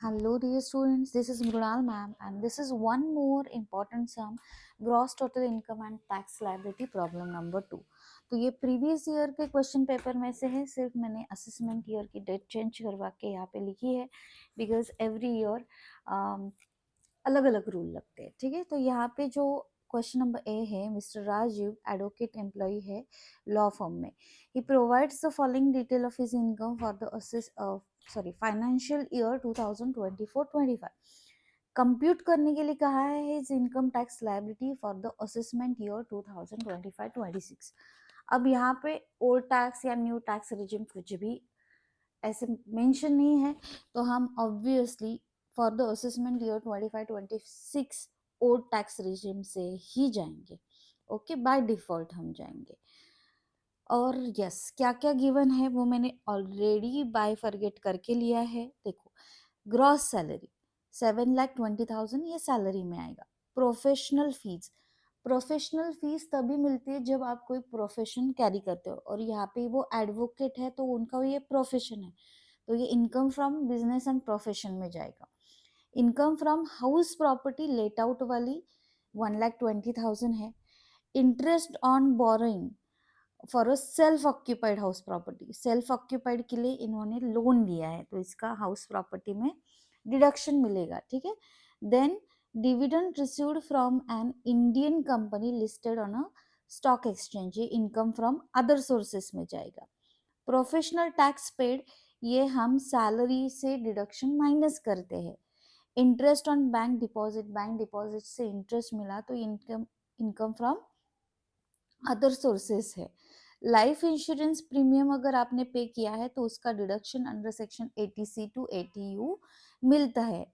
Hello dear students, this is Mrunal ma'am and this is one more important sum, gross total income and tax liability problem number 2। तो ये previous year के question paper में से है, सिर्फ मैंने assessment year की date change करवा के यहाँ पे लिखी है बिकॉज एवरी ईयर अलग अलग रूल लगते हैं। ठीक है, तो यहाँ पे जो क्वेश्चन नंबर ए है, मिस्टर राजीव एडवोकेट एम्प्लॉय है लॉ फर्म में, he provides the following detail of his income for the financial year 2024-25। Compute करने के लिए कहा है his income tax liability for the assessment year 2025-26। अब यहाँ पे ओल्ड टैक्स या न्यू टैक्स रिजिम कुछ भी ऐसे मेंशन नहीं है, तो हम obviously for the assessment year 25-26 old tax regime से ही जाएंगे। ओके, बाय डिफॉल्ट हम जाएंगे। और यस, क्या क्या गिवन है वो मैंने ऑलरेडी बाय फॉरगेट करके लिया है। देखो, ग्रॉस सैलरी 7,20,000 ये सैलरी में आएगा। प्रोफेशनल फीस, प्रोफेशनल फीस तभी मिलती है जब आप कोई प्रोफेशन कैरी करते हो, और यहाँ पे वो एडवोकेट है तो उनका ये प्रोफेशन है, तो ये income from business and profession में जाएगा। Income from house property let out वाली 1,20,000 है। Interest on borrowing for a self occupied house property, self occupied के लिए इन्होंने लोन लिया है तो इसका हाउस प्रॉपर्टी में डिडक्शन मिलेगा। ठीक है, then dividend received from an Indian company listed on a stock exchange, ये इनकम फ्रॉम अदर सोर्सेस में जाएगा। प्रोफेशनल टैक्स पेड, ये हम सैलरी से डिडक्शन माइनस करते हैं। Interest on bank deposit, bank deposit से इंटरेस्ट मिला तो income income from other sources है। लाइफ इंश्योरेंस प्रीमियम अगर आपने पे किया है तो उसका deduction under section 80C to 80U मिलता है।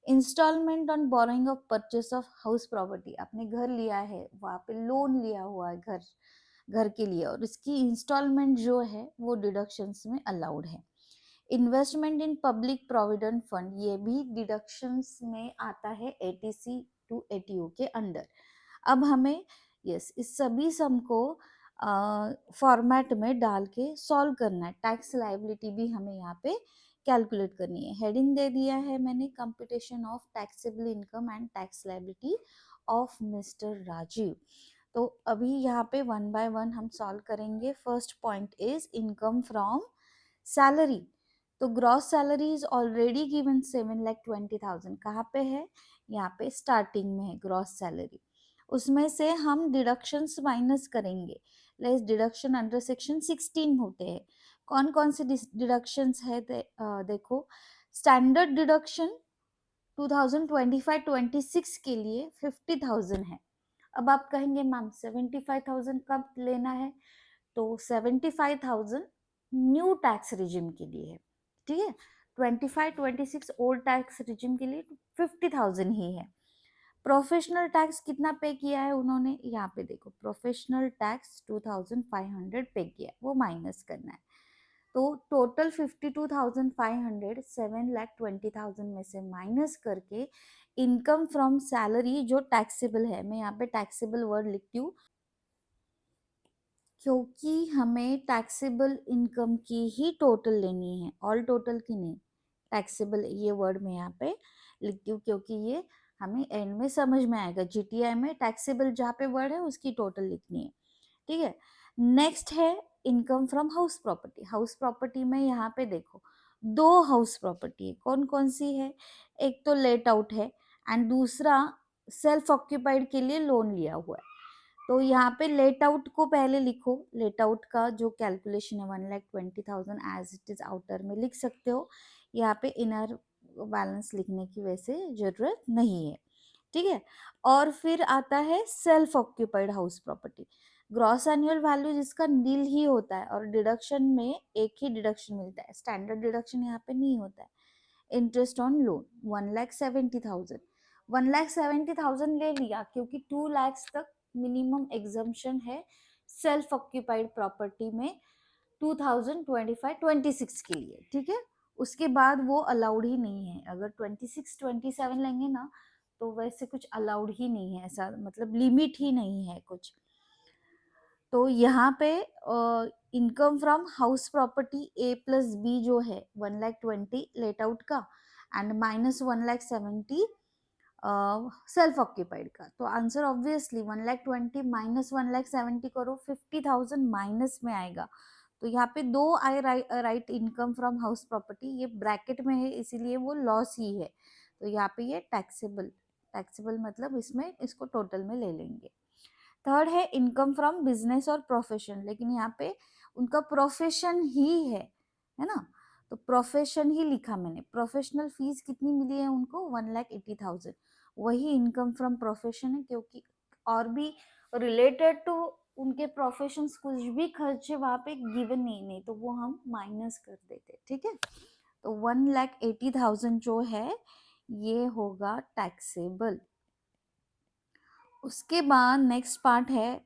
Installment on borrowing of purchase of house property, आपने घर लिया है, वहाँ पे लोन लिया हुआ है घर घर के लिए, और इसकी इंस्टॉलमेंट जो है वो डिडक्शंस में अलाउड है। Investment in public provident fund, ये भी डिडक्शंस में आता है 80C टू 80U के अंडर। अब हमें इस सभी सम को फॉर्मेट में डाल के सॉल्व करना है। टैक्स लायबिलिटी भी हमें यहाँ पे कैलकुलेट करनी है। हेडिंग दे दिया है मैंने, computation of taxable income and tax liability of mister Rajiv. तो अभी यहाँ पे वन बाय वन हम सॉल्व करेंगे। First point is income from salary, तो gross salary is already given 7,20,000। कहाँ पे है? यहाँ पे स्टार्टिंग में है ग्रॉस सैलरी। उसमें से हम डिडक्शंस माइनस करेंगे। लेस डिडक्शन अंडर सेक्शन 16 होते हैं। कौन कौन से डिडक्शंस है देखो, स्टैंडर्ड डिडक्शन 2025-26 के लिए 50,000 है। अब आप कहेंगे मैम 75,000 कब लेना है? तो 75,000 न्यू टैक्स रिजिम के लिए है। ठीक है, 25-26 ओल्ड टैक्स रिजिम के लिए 50,000 ही है। प्रोफेशनल टैक्स कितना पे किया है उन्होंने? यहाँ पे देखो, प्रोफेशनल टैक्स 2,500 पे किया है, वो माइनस करना है। तो टोटल 52,500 7,20,000 में से माइनस करके इनकम फ्रॉम सैलरी जो टैक्सेबल है, मैं यहाँ पे टैक्सेबल वर्ड लिखती हूँ क्योंकि हमें टैक्सेबल इनकम की ही टोटल लेनी है, ऑल टोटल की नहीं। टैक्सेबल ये वर्ड मैं यहाँ पे लिखती हूँ क्योंकि ये हमें एंड में समझ में आएगा। जीटीआई में टैक्सेबल जहाँ पे वर्ड है उसकी टोटल लिखनी है। ठीक है, नेक्स्ट है income from house property. House property में यहाँ पे देखो, दो हाउस प्रॉपर्टी है। कौन कौन सी है? एक तो लेट आउट है एंड दूसरा सेल्फ ऑक्यूपाइड के लिए लोन लिया हुआ है। तो यहाँ पे लेट आउट को पहले लिखो। लेट आउट का जो कैलकुलेशन है 1,20,000 एज इट इज आउटर में लिख सकते हो। यहाँ पे इनर बैलेंस लिखने की वैसे जरूरत नहीं है। ठीक है, और फिर आता है self occupied house property. Gross annual value जिसका नील ही होता है, और डिडक्शन में एक ही डिडक्शन मिलता है, स्टैंडर्ड डिडक्शन यहाँ पे नहीं होता है। इंटरेस्ट ऑन लोन 1,70,000, 1,70,000 ले लिया क्योंकि 2 लाख तक मिनिमम एग्जम्पशन है सेल्फ ऑक्यूपाइड प्रॉपर्टी में 2025-26 के लिए। ठीक है, उसके बाद वो अलाउड ही नहीं है। अगर 26-27 लेंगे ना तो वैसे कुछ अलाउड ही नहीं है, ऐसा मतलब लिमिट ही नहीं है कुछ। तो यहाँ पे income from house property A+B जो है 1,20,000 लेट आउट का, एंड -1,70,000 सेल्फ ऑक्यूपाइड का। तो आंसर ऑब्वियसली 1,20,000 -1,70,000 करो, 50,000 माइनस में आएगा। तो यहाँ पे दो I write income from house property, ये ब्रैकेट में है इसीलिए वो लॉस ही है। तो यहाँ पे ये टैक्सेबल मतलब इसमें इसको टोटल में ले लेंगे। थर्ड है इनकम फ्रॉम बिजनेस और प्रोफेशन, लेकिन यहाँ पे उनका प्रोफेशन ही है ना, तो प्रोफेशन ही लिखा मैंने। प्रोफेशनल फीस कितनी मिली है उनको, 1,80,000, वही इनकम फ्रॉम प्रोफेशन है, क्योंकि और भी रिलेटेड टू उनके प्रोफेशन कुछ भी खर्चे वहां पे गिवन नहीं तो वो हम माइनस कर देते, ठीक है। तो 1,80,000 जो है ये होगा टैक्सेबल। उसके बाद नेक्स्ट पार्ट है,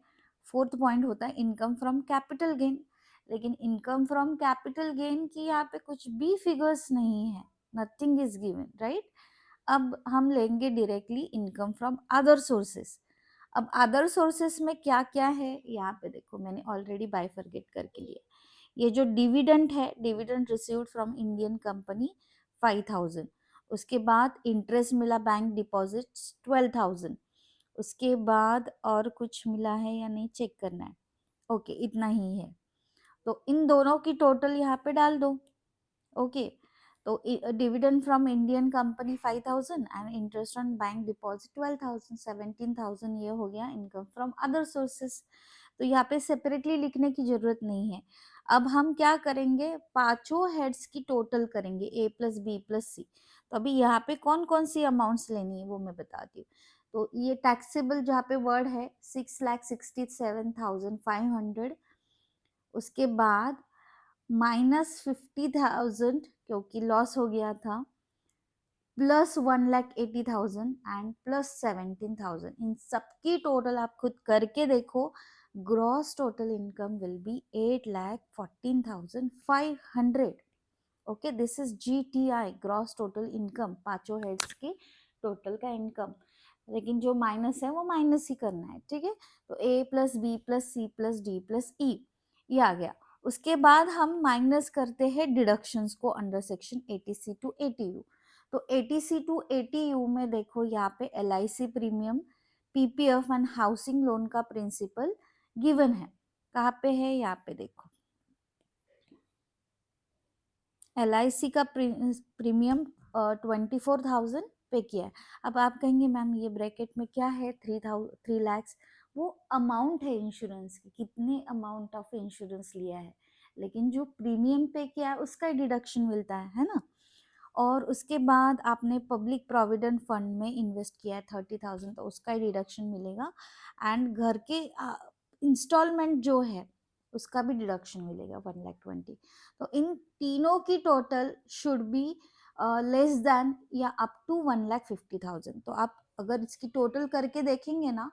फोर्थ पॉइंट होता है इनकम फ्रॉम कैपिटल गेन, लेकिन इनकम फ्रॉम कैपिटल गेन की यहाँ पे कुछ भी फिगर्स नहीं है, नथिंग इज गिवन, राइट। अब हम लेंगे directly income from other sources. अब अदर सोर्सेस में क्या क्या है, यहाँ पे देखो मैंने ऑलरेडी बाइफरगेट करके लिया। ये जो डिविडेंड है, dividend received from Indian company 5,000, उसके बाद इंटरेस्ट मिला बैंक डिपॉजिट्स 12,000, उसके बाद और कुछ मिला है या नहीं चेक करना है, ओके इतना ही है। तो इन दोनों की टोटल यहाँ पे डाल दो, ओके। तो dividend from Indian company 5,000 and interest on bank deposit 12,000, 17,000 ये हो गया इनकम फ्रॉम अदर सोर्सेस। तो यहाँ पे सेपरेटली लिखने की जरूरत नहीं है। अब हम क्या करेंगे, पांचों हेड्स की टोटल करेंगे, ए प्लस बी प्लस सी। तो अभी यहाँ पे कौन कौन सी अमाउंट्स लेनी है वो मैं बताती हूँ। तो ये टैक्सेबल जहाँ पे वर्ड है 6,67,500, उसके बाद -50,000 क्योंकि लॉस हो गया था, प्लस 1,80,000 एंड प्लस 17,000, इन सबकी टोटल आप खुद करके देखो, gross total income will be 8,14,500। Okay, this is GTI, gross total income, पांचों हेड्स के टोटल का इनकम। लेकिन जो माइनस है वो माइनस ही करना है, ठीक है। तो A plus B plus C plus D plus E ये आ गया। उसके बाद हम माइनस करते हैं डिडक्शंस को under section 80C to 80U। तो 80C टू 80U में देखो यहाँ पे LIC premium, PPF and housing loan का प्रिंसिपल गिवन है। कहाँ पे है, यहाँ पे देखो LIC का प्रीमियम 24,000 पे किया है। अब आप कहेंगे मैम ये ब्रैकेट में क्या है, 3 lakhs, वो अमाउंट है इंश्योरेंस की, कितने अमाउंट ऑफ इंश्योरेंस लिया है, लेकिन जो प्रीमियम पे किया है उसका डिडक्शन मिलता है ना। और उसके बाद आपने पब्लिक प्रोविडेंट फंड में इन्वेस्ट किया है 30,000, तो उसका ही डिडक्शन मिलेगा। एंड घर के इंस्टॉलमेंट जो है उसका भी डिडक्शन मिलेगा 1,20,000। तो इन तीनों की total should be less than या अप टू 1,50,000। तो आप अगर इसकी टोटल करके देखेंगे ना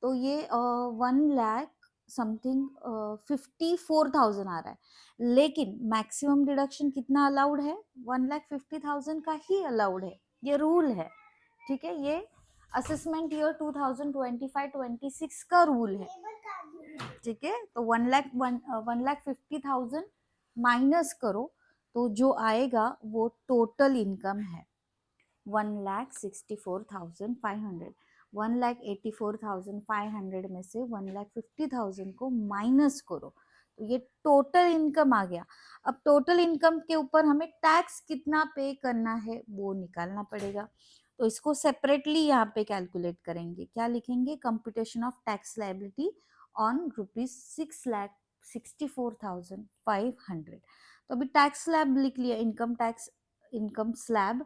तो ये 1,00,000 समथिंग 54,000 आ रहा है, लेकिन मैक्सिमम डिडक्शन कितना अलाउड है, 1,50,000 का ही अलाउड है, ये रूल है, ठीक है। ये असेसमेंट ईयर 2025-26 का रूल है, ठीक है। तो 1,50,000 माइनस करो तो जो आएगा वो टोटल इनकम है 1,64,500। 1,84,500 में से 1,50,000 को माइनस करो तो ये टोटल इनकम आ गया। अब टोटल इनकम के ऊपर हमें टैक्स कितना पे करना है वो निकालना पड़ेगा। तो इसको सेपरेटली यहाँ पे कैलकुलेट करेंगे, क्या लिखेंगे, computation of tax liability on ₹6,64,500। तो अभी टैक्स स्लैब लिख लिया, इनकम स्लैब,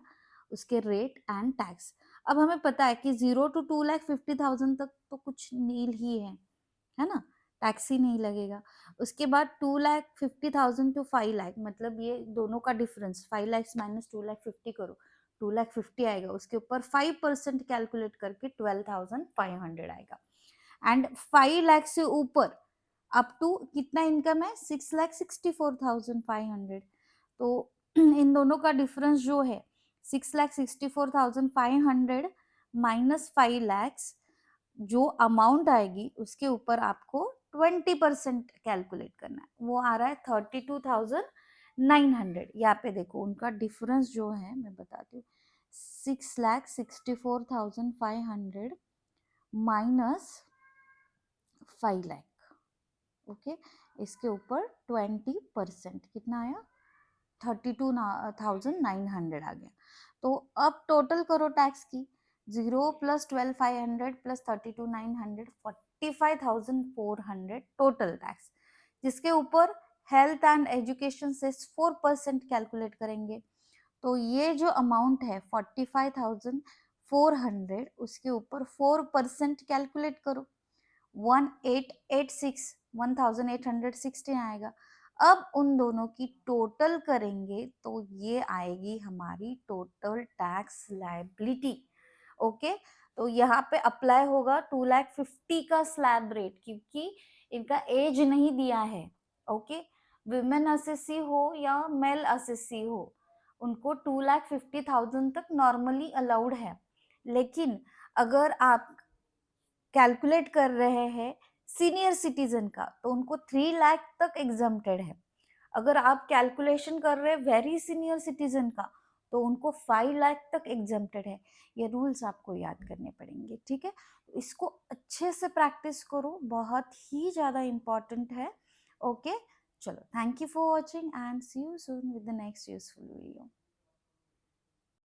उसके रेट एंड टैक्स। अब हमें पता है कि 0 to 2,50,000 तक तो कुछ नील ही है ना, टैक्स ही नहीं लगेगा। उसके बाद 2,50,000 to 5,00,000, मतलब ये दोनों का डिफरेंस 5 lakhs माइनस 2,50,000 करो, 2,50,000 आएगा, उसके ऊपर 5% कैलकुलेट करके 12,500 आएगा। एंड 5 लाख से ऊपर अप टू कितना इनकम है, 6,64,500। तो इन दोनों का डिफरेंस जो है 6,64,500 माइनस 5 lakhs, जो अमाउंट आएगी उसके ऊपर आपको 20% कैलकुलेट करना है, वो आ रहा है 32,900। यहाँ पे देखो उनका डिफरेंस जो है मैं बताती हूँ, 6,64,500 माइनस 5 लाख, ओके। इसके ऊपर 20% कितना आया, 32,900 आ गया। तो अब टोटल करो टैक्स की, 0 प्लस 12,500 प्लस 32,900, 45,400 टोटल टैक्स, जिसके ऊपर हेल्थ एंड एजुकेशन से 4% कैलकुलेट करेंगे। तो ये जो अमाउंट है 45,400, उसके ऊपर 4% कैलकुलेट करो, 1886 1816 आएगा। अब उन दोनों की टोटल करेंगे तो ये आएगी हमारी टोटल टैक्स लायबिलिटी, ओके। तो यहाँ पे अप्लाई होगा 2,50,000 का स्लैब रेट, क्योंकि इनका एज नहीं दिया है, ओके। विमेन असेसी हो या मेल असेसी हो, उनको 2,50,000 तक नॉर्मली अलाउड है। लेकिन अगर आप कैलकुलेट कर रहे हैं सीनियर सिटीजन का, तो उनको 3 लाख तक एग्जम्प्टेड है। अगर आप कैलकुलेशन कर रहे हैं वेरी सीनियर सिटीजन का, तो उनको 5 लाख तक एग्जम्प्टेड है। ये रूल्स आपको याद करने पड़ेंगे, ठीक है। तो इसको अच्छे से प्रैक्टिस करो, बहुत ही ज़्यादा इम्पॉर्टेंट है, ओके। चलो, thank you for watching and see you soon with the next useful video.